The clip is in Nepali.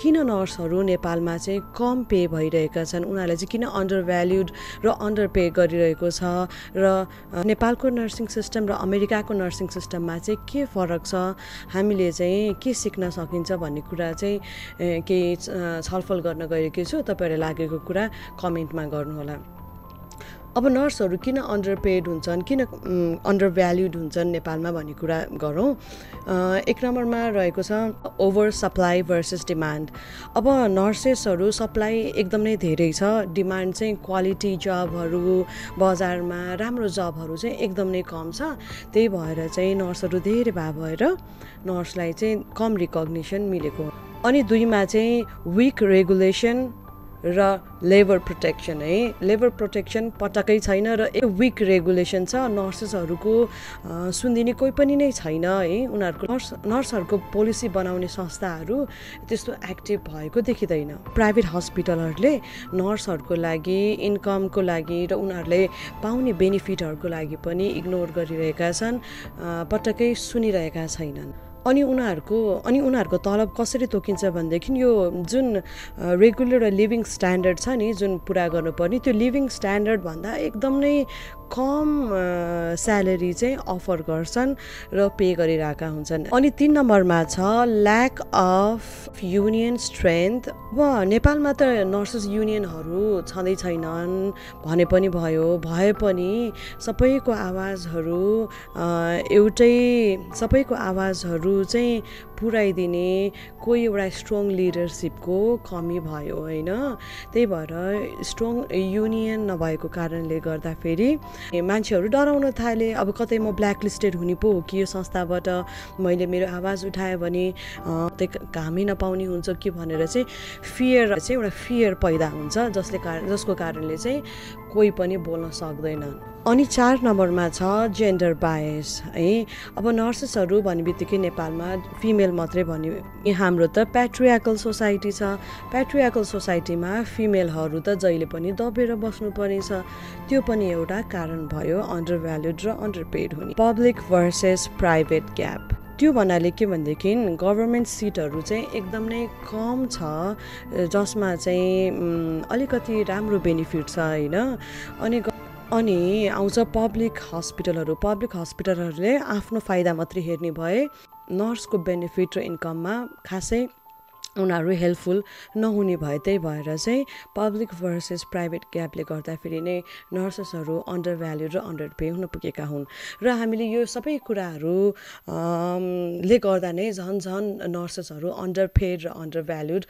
किन नर्सहरू नेपालमा चाहिँ कम पे भइरहेका छन्, उनीहरूले चाहिँ किन अन्डर भ्याल्युड र अन्डर पे गरिरहेको छ र नेपालको नर्सिङ सिस्टम र अमेरिकाको नर्सिङ सिस्टममा चाहिँ के फरक छ, हामीले चाहिँ के सिक्न सकिन्छ भन्ने कुरा चाहिँ केही छलफल गर्न गएकी छु। तपाईँहरूलाई लागेको कुरा कमेन्टमा गर्नुहोला। अब नर्सहरू किन अन्डर पेड हुन्छन्, किन अन्डर भ्याल्युड हुन्छन् नेपालमा भन्ने कुरा गरौँ। एक नम्बरमा रहेको छ ओभर सप्लाई भर्सेस डिमान्ड। अब नर्सेसहरू सप्लाई एकदम नै धेरै छ, डिमान्ड चाहिँ क्वालिटी जबहरू बजारमा राम्रो जबहरू चाहिँ एकदम नै कम छ। त्यही भएर चाहिँ नर्सहरू धेरै भएर नर्सलाई चाहिँ कम रिकग्निसन मिलेको। अनि दुईमा चाहिँ विक रेगुलेसन र लेबर प्रोटेक्सन है। लेबर प्रोटेक्सन पटक्कै छैन र एक विक रेगुलेसन छ। नर्सेसहरूको सुनिदिने कोही पनि नै छैन है। उनीहरूको नर्सहरूको पोलिसी बनाउने संस्थाहरू त्यस्तो एक्टिभ भएको देखिँदैन। प्राइभेट हस्पिटलहरूले नर्सहरूको लागि इन्कमको लागि र उनीहरूले पाउने बेनिफिटहरूको लागि पनि इग्नोर गरिरहेका छन्, पटक्कै सुनिरहेका छैनन्। अनि उनीहरूको तलब कसरी तोकिन्छ भनेदेखि यो जुन रेगुलर लिभिङ स्ट्यान्डर्ड छ नि, जुन पुरा गर्नुपर्ने, त्यो लिभिङ स्ट्यान्डर्ड भन्दा एकदम नै कम स्यालेरी चाहिँ अफर गर्छन् र पे गरिरहेका हुन्छन्। अनि 3 नम्बरमा छ ल्याक अफ युनियन स्ट्रेन्थ। अब नेपालमा त नर्सेस युनियनहरू छँदै छैनन् भने पनि भए पनि सबैको आवाजहरू चाहिँ पुऱ्याइदिने कोही एउटा स्ट्रङ लिडरसिपको कमी भयो होइन। त्यही भएर स्ट्रङ युनियन नभएको कारणले गर्दाखेरि मान्छेहरू डराउन थाले। अब कतै म ब्ल्याकलिस्टेड हुने पो हो कि यो संस्थाबाट मैले मेरो आवाज उठाएँ भने कामै नपाउने हुन्छ कि भनेर चाहिँ एउटा फियर पैदा हुन्छ, जसको कारणले चाहिँ कोही पनि बोल्न सक्दैन। अनि 4 नम्बरमा छ जेन्डर बायस है। अब नर्सेसहरू भन्ने बित्तिकै नेपालमा फिमेल मात्रै भन्ने, हाम्रो त प्याट्रियार्कल सोसाइटी छ। प्याट्रियार्कल सोसाइटीमा फिमेलहरू त जहिले पनि दबेर बस्नुपर्ने छ। त्यो पनि एउटा कारण भयो अन्डर भ्याल्युड र अन्डर पेड हुने। Public versus private gap. त्यो भन्नाले के भनेदेखि गभर्मेन्ट सिटहरू चाहिँ एकदम नै कम छ, जसमा चाहिँ अलिकति राम्रो बेनिफिट छ होइन। अनि आउँछ पब्लिक हस्पिटलहरूले आफ्नो फाइदा मात्रै हेर्ने भए नर्सको बेनिफिट र इन्कममा खासै उनीहरू हेल्पफुल नहुने भए। त्यही भएर चाहिँ पब्लिक भर्सेस प्राइभेट ग्यापले गर्दाखेरि नै नर्सेसहरू अन्डर भ्याल्यु र अन्डर पे हुन पुगेका हुन्। र हामीले यो सबै कुराहरू ले गर्दा नै झन् नर्सेसहरू अन्डर पेड र अन्डर भ्याल्युड